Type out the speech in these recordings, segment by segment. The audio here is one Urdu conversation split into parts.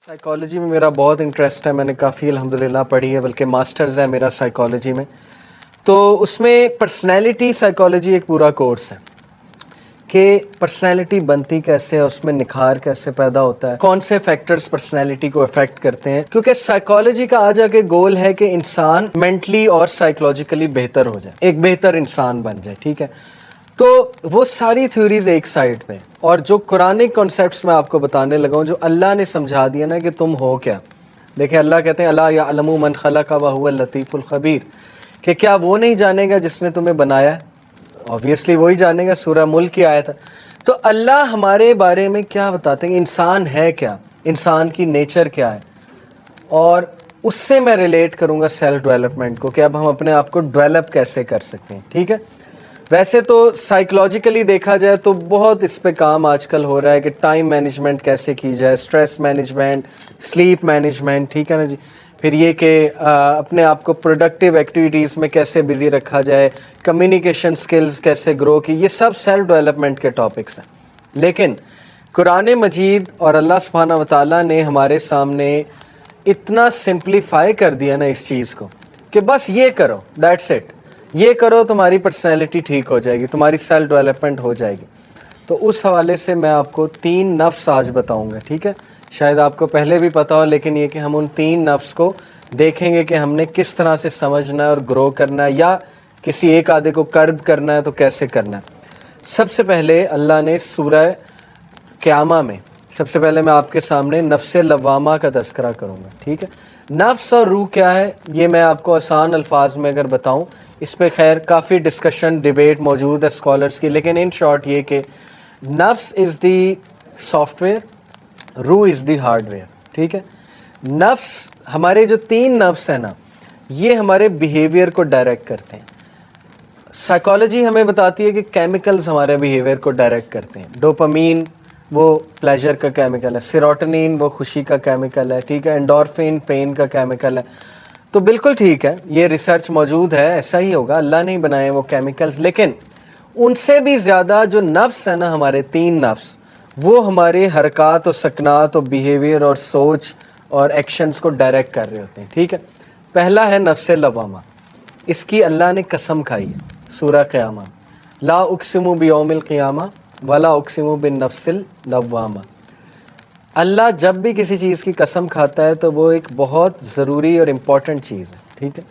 سائیکالوجی میں میرا بہت انٹرسٹ ہے، میں نے کافی الحمدللہ پڑھی ہے، بلکہ ماسٹرز ہے میرا سائیکالوجی میں. تو اس میں پرسنالٹی سائیکالوجی ایک پورا کورس ہے کہ پرسنالٹی بنتی کیسے ہے، اس میں نکھار کیسے پیدا ہوتا ہے، کون سے فیکٹرز پرسنالٹی کو افیکٹ کرتے ہیں. کیونکہ سائیکالوجی کا آج کے گول ہے کہ انسان مینٹلی اور سائیکولوجیکلی بہتر ہو جائے، ایک بہتر انسان بن جائے. ٹھیک ہے، تو وہ ساری تھیوریز ایک سائڈ پہ، اور جو قرآنک کانسیپٹس میں آپ کو بتانے لگا ہوں، جو اللہ نے سمجھا دیا نا کہ تم ہو کیا. دیکھیں اللہ کہتے ہیں الا یعلم من خلق وهو اللطیف الخبیر، کہ کیا وہ نہیں جانے گا جس نے تمہیں بنایا ہے؟ آبویسلی وہی جانے گا، سورہ ملک کی آیت ہے. تو اللہ ہمارے بارے میں کیا بتاتے ہیں، انسان ہے کیا، انسان کی نیچر کیا ہے، اور اس سے میں ریلیٹ کروں گا سیلف ڈیولپمنٹ کو، کہ اب ہم اپنے آپ کو ڈیولپ کیسے کر سکتے ہیں. ٹھیک ہے، ویسے تو سائیکلوجیکلی دیکھا جائے تو بہت اس پہ کام آج کل ہو رہا ہے کہ ٹائم مینجمنٹ کیسے کی جائے، اسٹریس مینجمنٹ، سلیپ مینجمنٹ. ٹھیک ہے نا جی. پھر یہ کہ اپنے آپ کو پروڈکٹیو ایکٹیویٹیز میں کیسے بزی رکھا جائے، کمیونیکیشن سکلز کیسے گرو کی، یہ سب سیلف ڈیولپمنٹ کے ٹاپکس ہیں. لیکن قرآن مجید اور اللہ سبحانہ وتعالیٰ نے ہمارے سامنے اتنا سمپلیفائی کر دیا نا اس چیز کو، کہ بس یہ کرو، دیٹس اٹ، یہ کرو تمہاری پرسنالٹی ٹھیک ہو جائے گی، تمہاری سیلف ڈیولپمنٹ ہو جائے گی. تو اس حوالے سے میں آپ کو 3 نفس آج بتاؤں گا. ٹھیک ہے، شاید آپ کو پہلے بھی پتا ہو، لیکن یہ کہ ہم ان 3 نفس کو دیکھیں گے کہ ہم نے کس طرح سے سمجھنا ہے اور گرو کرنا ہے، یا کسی ایک آدھے کو کرب کرنا ہے تو کیسے کرنا ہے. سب سے پہلے اللہ نے سورہ قیامہ میں، سب سے پہلے میں آپ کے سامنے نفس لوامہ کا تذکرہ کروں گا. ٹھیک ہے، نفس اور روح کیا ہے یہ میں آپ کو آسان الفاظ میں اگر بتاؤں، اس پہ خیر کافی ڈسکشن ڈیبیٹ موجود ہے اسکالرس کی، لیکن ان شارٹ یہ کہ نفس از دی سافٹ ویئر، روح از دی ہارڈ ویئر. ٹھیک ہے، نفس، ہمارے جو 3 نفس ہیں نا، یہ ہمارے بیہیویئر کو ڈائریکٹ کرتے ہیں. سائیکالوجی ہمیں بتاتی ہے کہ کیمیکلز ہمارے بیہیویئر کو ڈائریکٹ کرتے ہیں. ڈوپامین وہ پلیجر کا کیمیکل ہے، سیروٹونین وہ خوشی کا کیمیکل ہے. ٹھیک ہے، انڈورفین پین کا کیمیکل ہے. تو بالکل ٹھیک ہے، یہ ریسرچ موجود ہے، ایسا ہی ہوگا، اللہ نے بنائے وہ کیمیکلز. لیکن ان سے بھی زیادہ جو نفس ہے نا، ہمارے 3 نفس، وہ ہمارے حرکات و سکنات و بیہیویئر اور سوچ اور ایکشنز کو ڈائریکٹ کر رہے ہوتے ہیں. ٹھیک ہے، پہلا ہے نفس لوامہ، اس کی اللہ نے قسم کھائی ہے سورہ قیامہ، لا اقسم بیوم القیامہ ولا اقسم بالنفس اللوامہ. اللہ جب بھی کسی چیز کی قسم کھاتا ہے تو وہ ایک بہت ضروری اور امپورٹنٹ چیز ہے. ٹھیک ہے،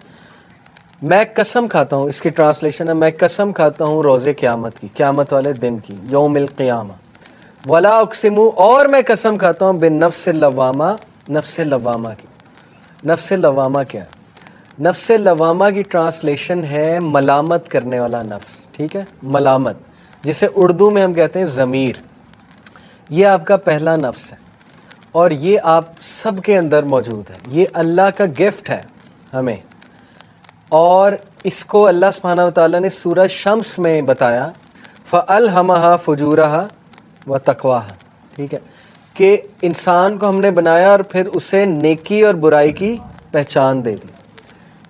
میں قسم کھاتا ہوں، اس کی ٹرانسلیشن ہے میں قسم کھاتا ہوں روز قیامت کی، قیامت والے دن کی، یوم القیامہ. ولا اقسم، اور میں قسم کھاتا ہوں بالنفس اللوامہ، نفس لوامہ کی. نفس لوامہ کیا ہے؟ نفس لوامہ کی ٹرانسلیشن ہے ملامت کرنے والا نفس. ٹھیک ہے، ملامت، جسے اردو میں ہم کہتے ہیں ضمیر. یہ آپ کا پہلا نفس ہے، اور یہ آپ سب کے اندر موجود ہے. یہ اللہ کا گفٹ ہے ہمیں، اور اس کو اللہ سبحانہ وتعالیٰ نے سورہ شمس میں بتایا، فَأَلْهَمَهَا فُجُورَهَا وَتَقْوَاهَا. ٹھیک ہے، کہ انسان کو ہم نے بنایا اور پھر اسے نیکی اور برائی کی پہچان دے دی.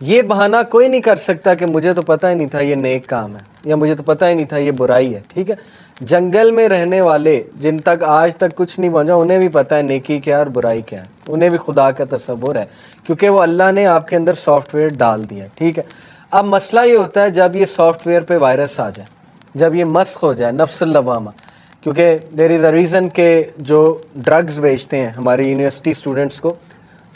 یہ بہانہ کوئی نہیں کر سکتا کہ مجھے تو پتہ ہی نہیں تھا یہ نیک کام ہے، یا مجھے تو پتہ ہی نہیں تھا یہ برائی ہے. ٹھیک ہے، جنگل میں رہنے والے جن تک آج تک کچھ نہیں پہنچا، انہیں بھی پتہ ہے نیکی کیا اور برائی کیا ہے، انہیں بھی خدا کا تصور ہے، کیونکہ وہ اللہ نے آپ کے اندر سافٹ ویئر ڈال دیا. ٹھیک ہے، اب مسئلہ یہ ہوتا ہے جب یہ سافٹ ویئر پہ وائرس آ جائے، جب یہ مسخ ہو جائے نفس اللوامہ. کیونکہ دیر از اے ریزن کہ جو ڈرگز بیچتے ہیں ہماری یونیورسٹی اسٹوڈنٹس کو،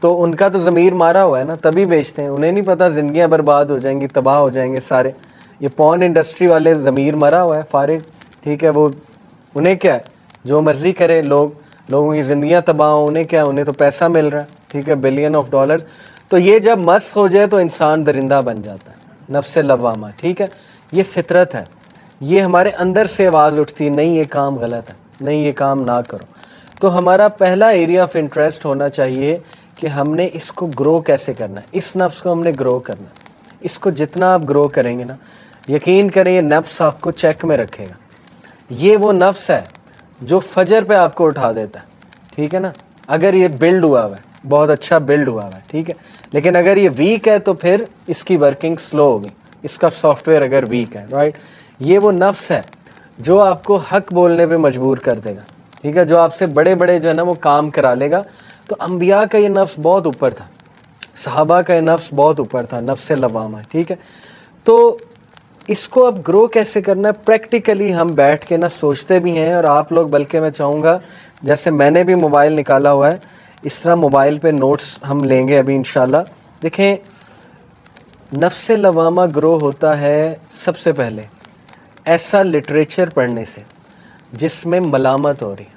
تو ان کا تو ضمیر مارا ہوا ہے نا، تبھی بیچتے ہیں. انہیں نہیں پتہ زندگیاں برباد ہو جائیں گی، تباہ ہو جائیں گے سارے. یہ پورن انڈسٹری والے ضمیر مرا ہوا ہے، فارغ. ٹھیک ہے، وہ انہیں کیا ہے، جو مرضی کرے، لوگوں کی زندگیاں تباہ ہوں، انہیں کیا، انہیں تو پیسہ مل رہا ہے. ٹھیک ہے، بلین آف ڈالرز. تو یہ جب مسخ ہو جائے تو انسان درندہ بن جاتا ہے، نفس لوامہ. ٹھیک ہے، یہ فطرت ہے، یہ ہمارے اندر سے آواز اٹھتی ہے، نہیں یہ کام غلط ہے، نہیں یہ کام نہ کرو. تو ہمارا پہلا ایریا آف انٹرسٹ ہونا چاہیے کہ ہم نے اس کو گرو کیسے کرنا ہے. اس نفس کو ہم نے گرو کرنا ہے. اس کو جتنا آپ گرو کریں گے نا، یقین کریں یہ نفس آپ کو چیک میں رکھے گا. یہ وہ نفس ہے جو فجر پہ آپ کو اٹھا دیتا ہے. ٹھیک ہے نا، اگر یہ بلڈ ہوا ہوا ہے، بہت اچھا بلڈ ہوا ہوا ہے. ٹھیک ہے، لیکن اگر یہ ویک ہے تو پھر اس کی ورکنگ سلو ہوگی، اس کا سافٹ ویئر اگر ویک ہے. رائٹ، یہ وہ نفس ہے جو آپ کو حق بولنے پہ مجبور کر دے گا. ٹھیک ہے، جو آپ سے بڑے بڑے جو ہے نا وہ کام کرا لے گا، تو انبیاء کا یہ نفس بہت اوپر تھا, صحابہ کا یہ نفس بہت اوپر تھا, نفس لوامہ, ٹھیک ہے. تو اس کو اب گرو کیسے کرنا ہے, پریکٹیکلی ہم بیٹھ کے نا سوچتے بھی ہیں, اور آپ لوگ بلکہ میں چاہوں گا جیسے میں نے بھی موبائل نکالا ہوا ہے اس طرح موبائل پہ نوٹس ہم لیں گے ابھی انشاءاللہ. دیکھیں نفس لوامہ گرو ہوتا ہے سب سے پہلے ایسا لٹریچر پڑھنے سے جس میں ملامت ہو رہی ہے,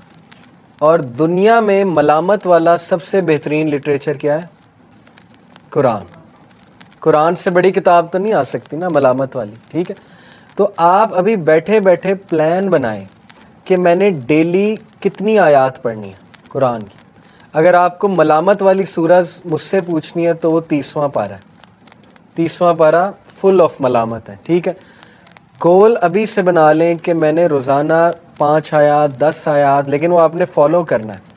اور دنیا میں ملامت والا سب سے بہترین لٹریچر کیا ہے؟ قرآن. قرآن سے بڑی کتاب تو نہیں آ سکتی نا ملامت والی, ٹھیک ہے. تو آپ ابھی بیٹھے بیٹھے پلان بنائیں کہ میں نے ڈیلی کتنی آیات پڑھنی ہے قرآن کی. اگر آپ کو ملامت والی سورہ مجھ سے پوچھنی ہے تو وہ 30واں پارہ ہے, 30واں پارہ فل آف ملامت ہے, ٹھیک ہے. گول ابھی سے بنا لیں کہ میں نے روزانہ 5 آیات 10 آیات, لیکن وہ آپ نے فالو کرنا ہے.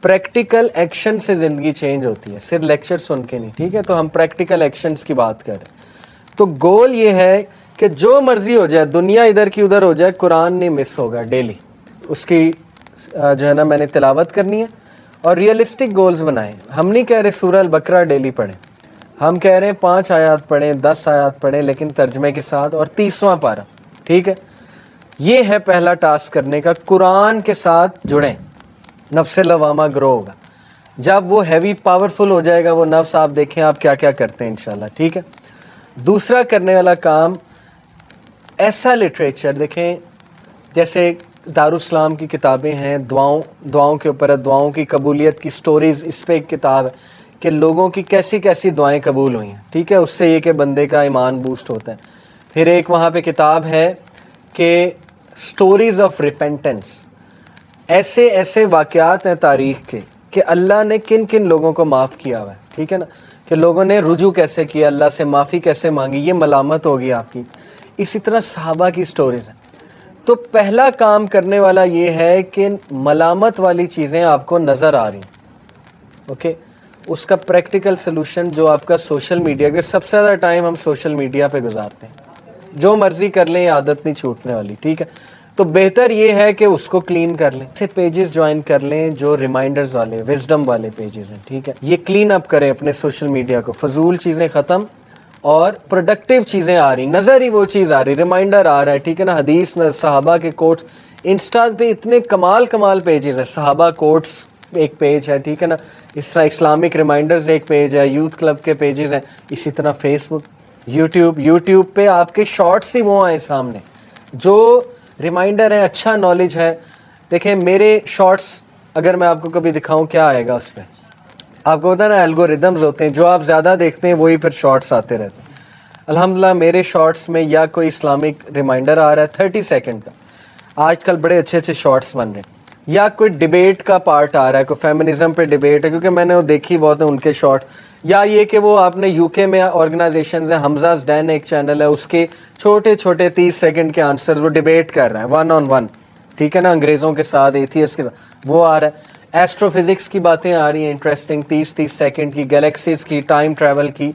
پریکٹیکل ایکشن سے زندگی چینج ہوتی ہے, صرف لیکچر سن کے نہیں, ٹھیک ہے. تو ہم پریکٹیکل ایکشنز کی بات کریں تو گول یہ ہے کہ جو مرضی ہو جائے, دنیا ادھر کی ادھر ہو جائے, قرآن نہیں مس ہوگا. ڈیلی اس کی جو ہے نا میں نے تلاوت کرنی ہے, اور ریئلسٹک گولز بنائیں. ہم نہیں کہہ رہے سورہ البقرہ ڈیلی پڑھیں, ہم کہہ رہے ہیں 5 آیات پڑھیں 10 آیات پڑھیں لیکن ترجمے کے ساتھ, اور 30واں پارہ, ٹھیک ہے. یہ ہے پہلا ٹاسک کرنے کا, قرآن کے ساتھ جڑیں, نفس لوامہ گرو ہوگا. جب وہ ہیوی پاورفل ہو جائے گا وہ نفس, آپ دیکھیں آپ کیا کیا کرتے ہیں انشاءاللہ, ٹھیک ہے. دوسرا کرنے والا کام ایسا لٹریچر دیکھیں, جیسے دارالاسلام کی کتابیں ہیں, دعاؤں کے اوپر ہے, دعاؤں کی قبولیت کی سٹوریز, اس پہ ایک کتاب ہے کہ لوگوں کی کیسی کیسی دعائیں قبول ہوئی ہیں, ٹھیک ہے. اس سے یہ کہ بندے کا ایمان بوسٹ ہوتا ہے. پھر ایک وہاں پہ کتاب ہے کہ سٹوریز آف ریپینٹنس, ایسے ایسے واقعات ہیں تاریخ کے کہ اللہ نے کن کن لوگوں کو معاف کیا ہوا ہے, ٹھیک ہے نا, کہ لوگوں نے رجوع کیسے کیا, اللہ سے معافی کیسے مانگی, یہ ملامت ہوگی آپ کی. اسی طرح صحابہ کی سٹوریز ہیں. تو پہلا کام کرنے والا یہ ہے کہ ملامت والی چیزیں آپ کو نظر آ رہی ہیں, اوکے. اس کا پریکٹیکل سلوشن جو آپ کا سوشل میڈیا کے, سب سے زیادہ ٹائم ہم سوشل میڈیا پہ گزارتے ہیں, جو مرضی کر لیں یہ عادت نہیں چھوٹنے والی, ٹھیک ہے. تو بہتر یہ ہے کہ اس کو کلین کر لیں, ایسے پیجز جوائن کر لیں جو ریمائنڈرز والے, وزڈم والے پیجز ہیں, ٹھیک ہے. یہ کلین اپ کریں اپنے سوشل میڈیا کو, فضول چیزیں ختم اور پروڈکٹیو چیزیں آ رہی, نظر ہی وہ چیز آ رہی, ریمائنڈر آ رہا ہے, ٹھیک ہے نا. حدیث صحابہ کے کوٹس, انسٹا پہ اتنے کمال پیجز ہیں, صحابہ کوٹس ایک پیج ہے, ٹھیک ہے نا. اس طرح اسلامک ریمائنڈرز ایک پیج ہے, یوتھ کلب کے پیجز ہیں, اسی طرح فیس بک, یوٹیوب پہ آپ کے شارٹس ہی وہ آئیں سامنے جو ریمائنڈر ہے, اچھا نالج ہے. دیکھیں میرے شارٹس اگر میں آپ کو کبھی دکھاؤں کیا آئے گا اس پہ, آپ کو پتا ہے نا الگوریدمز ہوتے ہیں, جو آپ زیادہ دیکھتے ہیں وہی پھر شارٹس آتے رہتے ہیں. الحمدللہ میرے شارٹس میں یا کوئی اسلامک ریمائنڈر آ رہا ہے 30 سیکنڈ کا, آج کل بڑے اچھے اچھے شارٹس بن رہے ہیں, یا کوئی ڈیبیٹ کا پارٹ آ رہا ہے, کوئی فیمنزم پہ ڈیبیٹ ہے, کیونکہ میں نے وہ دیکھی بہت ہے ان کے شارٹ. یا یہ کہ وہ آپ نے یو کے میں آرگنائزیشنز ہیں, حمزہ ڈین ایک چینل ہے, اس کے چھوٹے چھوٹے 30 سیکنڈ کے آنسر وہ ڈیبیٹ کر رہا ہے 1 on 1, ٹھیک ہے نا, انگریزوں کے ساتھ, ایتھیسٹ کے ساتھ, وہ آ رہا ہے. ایسٹرو فزکس کی باتیں آ رہی ہیں انٹرسٹنگ, 30 سیکنڈ کی, گلیکسیز کی, ٹائم ٹریول کی.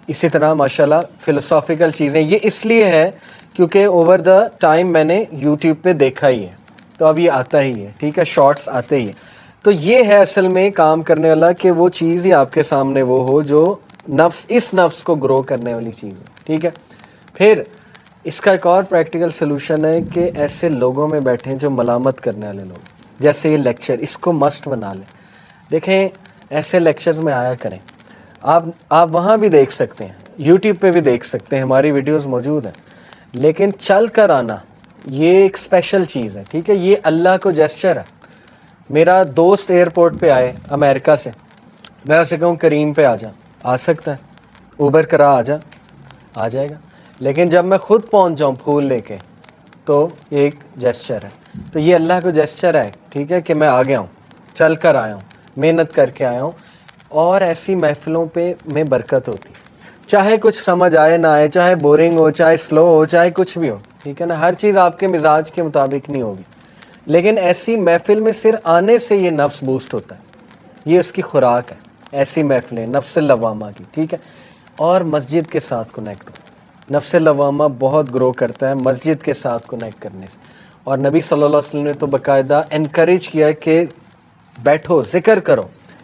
اسی طرح ماشاءاللہ فلسافیکل چیزیں, یہ اس لیے ہے کیونکہ اوور دا ٹائم میں نے یوٹیوب پہ دیکھا ہی ہے, تو اب یہ آتا ہی ہے, ٹھیک ہے, شارٹس آتے ہی ہیں. تو یہ ہے اصل میں کام کرنے والا کہ وہ چیز ہی آپ کے سامنے وہ ہو جو اس نفس کو گرو کرنے والی چیز ہے, ٹھیک ہے. پھر اس کا ایک اور پریکٹیکل سلوشن ہے کہ ایسے لوگوں میں بیٹھیں جو ملامت کرنے والے لوگ, جیسے یہ لیکچر, اس کو مسٹ بنا لیں. دیکھیں ایسے لیکچرز میں آیا کریں, آپ وہاں بھی دیکھ سکتے ہیں, یوٹیوب پہ بھی دیکھ سکتے ہیں, ہماری ویڈیوز موجود ہیں, لیکن چل کر آنا یہ ایک اسپیشل چیز ہے, ٹھیک ہے. یہ اللہ کو جیسچر ہے. میرا دوست ایئرپورٹ پہ آئے امریکہ سے, میں اسے کہوں کریم پہ آ سکتا ہے, اوبر کرا آ جائے گا, لیکن جب میں خود پہنچ جاؤں پھول لے کے تو یہ ایک جیسچر ہے. تو یہ اللہ کو جیسچر ہے, ٹھیک ہے, کہ میں آ گیا ہوں, چل کر آیا ہوں, محنت کر کے آیا ہوں. اور ایسی محفلوں پہ میں برکت ہوتی, چاہے کچھ سمجھ آئے نہ آئے, چاہے بورنگ ہو, چاہے سلو ہو, چاہے کچھ بھی ہو, ٹھیک ہے نا. ہر چیز آپ کے مزاج کے مطابق نہیں ہوگی, لیکن ایسی محفل میں صرف آنے سے یہ نفس بوسٹ ہوتا ہے, یہ اس کی خوراک ہے, ایسی محفلیں نفس لوامہ کی, ٹھیک ہے. اور مسجد کے ساتھ کنیکٹ ہو, نفس لوامہ بہت گرو کرتا ہے مسجد کے ساتھ کنیکٹ کرنے سے. اور نبی صلی اللہ علیہ وسلم نے تو باقاعدہ انکریج کیا کہ بیٹھو ذکر کرو,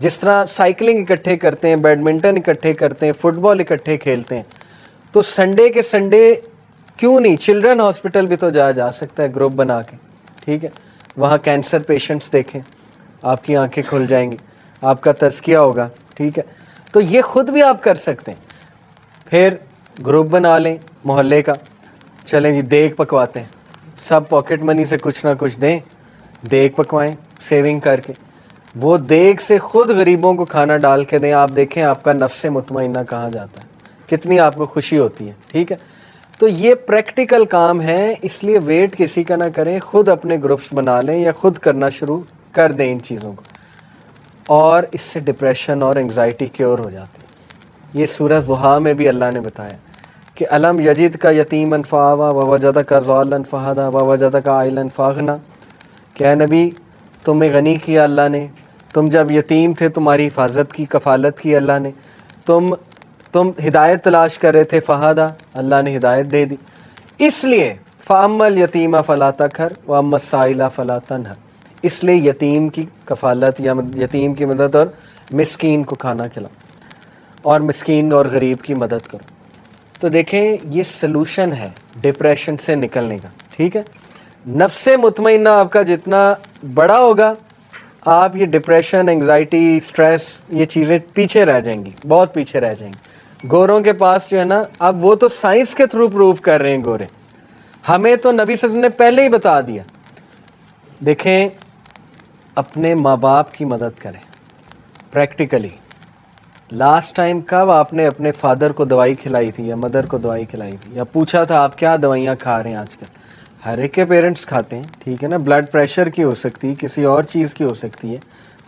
جس طرح سائیکلنگ اکٹھے کرتے ہیں, بیڈمنٹن اکٹھے کرتے ہیں, فٹ بال اکٹھے کھیلتے ہیں, تو سنڈے کے سنڈے کیوں نہیں چلڈرن ہاسپٹل بھی تو جا سکتا ہے گروپ بنا کے, ٹھیک ہے, وہاں کینسر پیشنٹس دیکھیں, آپ کی آنکھیں کھل جائیں گی, آپ کا تزکیہ ہوگا, ٹھیک ہے. تو یہ خود بھی آپ کر سکتے ہیں. پھر گروپ بنا لیں محلے کا, چلیں جی دیگ پکواتے ہیں, سب پاکٹ منی سے کچھ نہ کچھ دیں, دیگ پکوائیں سیونگ کر کے, وہ دیگ سے خود غریبوں کو کھانا ڈال کے دیں. آپ دیکھیں آپ کا نفس مطمئنہ کہاں جاتا ہے, کتنی آپ کو خوشی ہوتی ہے, ٹھیک ہے. تو یہ پریکٹیکل کام ہے, اس لیے ویٹ کسی کا نہ کریں, خود اپنے گروپس بنا لیں یا خود کرنا شروع کر دیں ان چیزوں کو, اور اس سے ڈپریشن اور انگزائٹی کیور ہو جاتی ہے. یہ سورہ ضحیٰ میں بھی اللہ نے بتایا کہ الم یجد کا یتیما فآویٰ ووجدک ضالا فہدیٰ ووجدک عائلا فاغنیٰ, کہ اے نبی تمہیں غنی کیا اللہ نے, تم جب یتیم تھے تمہاری حفاظت کی, کفالت کی اللہ نے, تم ہدایت تلاش کر رہے تھے, فہدیٰ اللہ نے ہدایت دے دی. اس لیے فاما الیتیم فلا تقہر واما السائل فلا تنہر, اس لیے یتیم کی کفالت یا یتیم کی مدد اور مسکین کو کھانا کھلاؤ اور مسکین اور غریب کی مدد کرو. تو دیکھیں یہ سلوشن ہے ڈپریشن سے نکلنے کا, ٹھیک ہے. نفس مطمئنہ آپ کا جتنا بڑا ہوگا, آپ یہ ڈپریشن, انگزائٹی, سٹریس, یہ چیزیں پیچھے رہ جائیں گی, بہت پیچھے رہ جائیں گی. گوروں کے پاس جو ہے نا, اب وہ تو سائنس کے تھرو پروف کر رہے ہیں گورے, ہمیں تو نبی صلی اللہ علیہ وسلم نے پہلے ہی بتا دیا. دیکھیں اپنے ماں باپ کی مدد کریں پریکٹیکلی. لاسٹ ٹائم کب آپ نے اپنے فادر کو دوائی کھلائی تھی یا مدر کو دوائی کھلائی تھی, یا پوچھا تھا آپ کیا دوائیاں کھا رہے ہیں آج کل؟ ہر ایک کے پیرنٹس کھاتے ہیں, ٹھیک ہے نا, بلڈ پریشر کی ہو سکتی ہے, کسی اور چیز کی ہو سکتی ہے.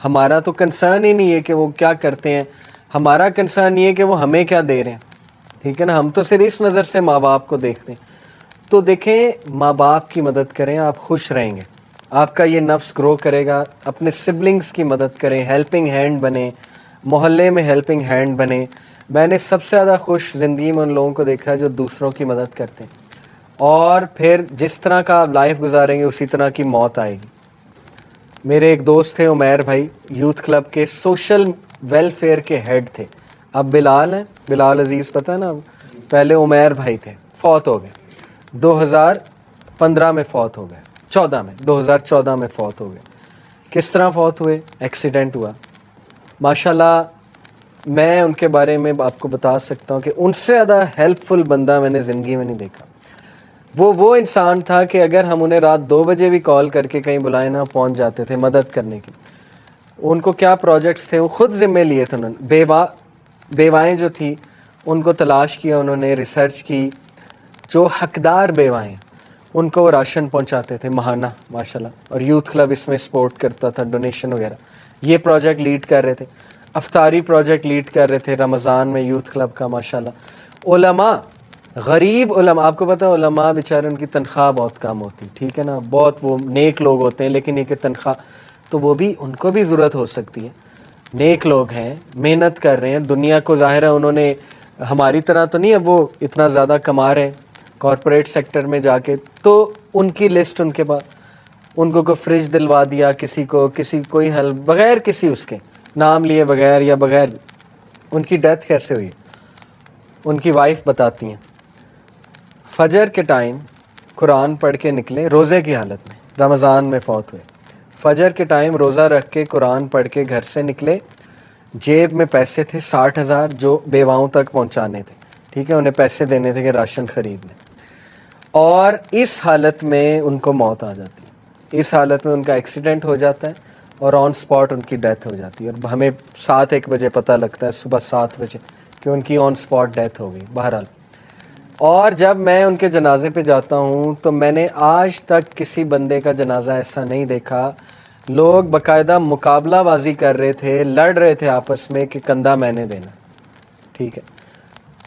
ہمارا تو کنسرن ہی نہیں ہے کہ وہ کیا کرتے ہیں, ہمارا کنسرن یہ ہے کہ وہ ہمیں کیا دے رہے ہیں, ٹھیک ہے نا. ہم تو صرف اس نظر سے ماں باپ کو دیکھتے ہیں. تو دیکھیں ماں باپ کی مدد کریں, آپ خوش رہیں گے, آپ کا یہ نفس گرو کرے گا. اپنے سبلنگس کی مدد کریں, ہیلپنگ ہینڈ بنیں, محلے میں ہیلپنگ ہینڈ بنے. میں نے سب سے زیادہ خوش زندگی میں ان لوگوں کو دیکھا ہے جو دوسروں کی مدد کرتے ہیں, اور پھر جس طرح کا آپ لائف گزاریں گے اسی طرح کی موت آئے گی. میرے ایک دوست تھے عمیر بھائی, یوتھ کلب کے سوشل ویلفیئر کے ہیڈ تھے. اب بلال ہیں, بلال عزیز پتہ ہے نا, پہلے عمیر بھائی تھے, فوت ہو گئے 2015 میں, فوت ہو گئے 2014 میں فوت ہو گئے. کس طرح فوت ہوئے؟ ایکسیڈنٹ ہوا. ماشاءاللہ میں ان کے بارے میں آپ کو بتا سکتا ہوں کہ ان سے زیادہ ہیلپ فل بندہ میں نے زندگی میں نہیں دیکھا. وہ انسان تھا کہ اگر ہم انہیں رات 2 بجے بھی کال کر کے کہیں بلائیں نا, پہنچ جاتے تھے مدد کرنے کی. ان کو کیا پروجیکٹس تھے وہ خود ذمہ لیے تھے انہوں نے. بیوائیں جو تھی ان کو تلاش کیا انہوں نے, ریسرچ کی, جو حقدار بیوائیں ان کو وہ راشن پہنچاتے تھے ماہانہ ماشاءاللہ. اور یوتھ کلب اس میں سپورٹ کرتا تھا, ڈونیشن وغیرہ. یہ پروجیکٹ لیڈ کر رہے تھے. افطاری پروجیکٹ لیڈ کر رہے تھے رمضان میں یوتھ کلب کا ماشاءاللہ. علماء, غریب علماء, آپ کو پتہ ہے علماء بیچارے ان کی تنخواہ بہت کم ہوتی, ٹھیک ہے نا, بہت وہ نیک لوگ ہوتے ہیں, لیکن یہ کہ تنخواہ تو وہ بھی ان کو بھی ضرورت ہو سکتی ہے. نیک لوگ ہیں, محنت کر رہے ہیں, دنیا کو ظاہر ہے انہوں نے ہماری طرح تو نہیں ہے وہ اتنا زیادہ کما رہے ہیں کارپوریٹ سیکٹر میں جا کے, تو ان کی لسٹ ان کے پاس, ان کو کوئی فریج دلوا دیا, کسی کوئی ہیلپ بغیر کسی اس کے نام لیے بغیر یا بغیر. ان کی ڈیتھ کیسے ہوئی؟ ان کی وائف بتاتی ہیں فجر کے ٹائم قرآن پڑھ کے نکلے روزے کی حالت میں, رمضان میں فوت ہوئے. فجر کے ٹائم روزہ رکھ کے قرآن پڑھ کے گھر سے نکلے, جیب میں پیسے تھے 60,000 جو بیواؤں تک پہنچانے تھے, ٹھیک ہے, انہیں پیسے دینے تھے کہ راشن خرید لیں. اور اس حالت میں ان کو موت آ جاتی ہے. اس حالت میں ان کا ایکسیڈنٹ ہو جاتا ہے اور آن سپاٹ ان کی ڈیتھ ہو جاتی ہے. اور ہمیں 7-1 بجے پتہ لگتا ہے, صبح 7 بجے, کہ ان کی آن سپاٹ ڈیتھ ہو گئی. بہرحال, اور جب میں ان کے جنازے پہ جاتا ہوں تو میں نے آج تک کسی بندے کا جنازہ ایسا نہیں دیکھا. لوگ باقاعدہ مقابلہ بازی کر رہے تھے, لڑ رہے تھے آپس میں کہ کندھا میں نے دینا, ٹھیک ہے.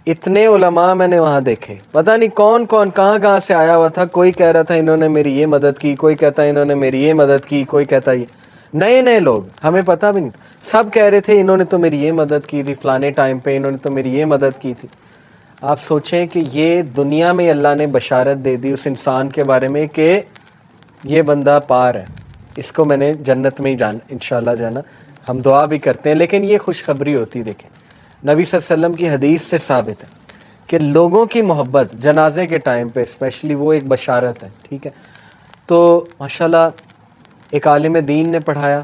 اتنے علماء میں نے وہاں دیکھے, پتہ نہیں کون کہاں سے آیا ہوا تھا. کوئی کہہ رہا تھا انہوں نے میری یہ مدد کی, کوئی کہتا انہوں نے میری یہ مدد کی, کوئی کہتا یہ. نئے لوگ, ہمیں پتہ بھی نہیں تھا, سب کہہ رہے تھے انہوں نے تو میری یہ مدد کی تھی فلانے ٹائم پہ, انہوں نے تو میری یہ مدد کی تھی. آپ سوچیں کہ یہ دنیا میں اللہ نے بشارت دے دی اس انسان کے بارے میں کہ یہ بندہ پار ہے, اس کو میں نے جنت میں ہی انشاءاللہ جانا ہم دعا بھی کرتے ہیں، لیکن یہ خوشخبری ہوتی، دیکھیں نبی صلی اللہ علیہ وسلم کی حدیث سے ثابت ہے کہ لوگوں کی محبت جنازے کے ٹائم پہ اسپیشلی وہ ایک بشارت ہے، ٹھیک ہے. تو ماشاءاللہ ایک عالم دین نے پڑھایا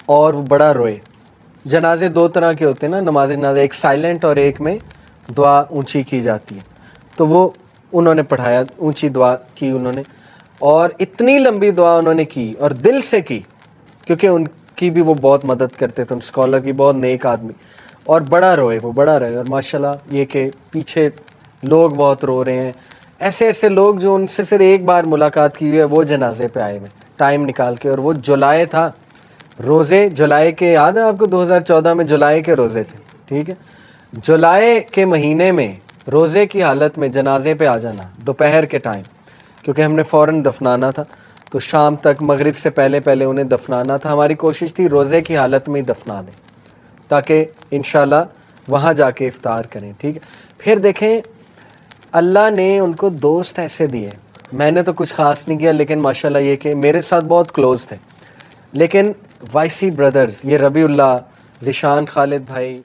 اور وہ بڑا روئے. جنازے دو طرح کے ہوتے ہیں نا، نماز جنازہ، ایک سائلنٹ اور ایک میں دعا اونچی کی جاتی ہے. تو وہ انہوں نے پڑھایا، اونچی دعا کی انہوں نے، اور اتنی لمبی دعا انہوں نے کی اور دل سے کی، کیونکہ ان کی بھی وہ بہت مدد کرتے تھے، اسکالر کی، بہت نیک آدمی، اور بڑا روئے، وہ بڑا روئے. اور ماشاءاللہ یہ کہ پیچھے لوگ بہت رو رہے ہیں، ایسے ایسے لوگ جو ان سے صرف ایک بار ملاقات کی ہوئی ہے وہ جنازے پہ آئے ہوئے ٹائم نکال کے. اور وہ جولائی تھا، روزے جولائی کے، یاد ہے آپ کو 2014 میں جولائی کے روزے تھے، ٹھیک ہے. جولائی کے مہینے میں روزے کی حالت میں جنازے پہ آ جانا دوپہر کے ٹائم، کیونکہ ہم نے فوراً دفنانا تھا، تو شام تک مغرب سے پہلے پہلے انہیں دفنانا تھا. ہماری کوشش تھی روزے کی حالت میں ہی دفنا دیں تاکہ انشاءاللہ وہاں جا کے افطار کریں، ٹھیک ہے. پھر دیکھیں اللہ نے ان کو دوست ایسے دیے، میں نے تو کچھ خاص نہیں کیا، لیکن ماشاءاللہ یہ کہ میرے ساتھ بہت کلوز تھے. لیکن وائسی بردرز، یہ ربیع اللہ، ذیشان خالد بھائی،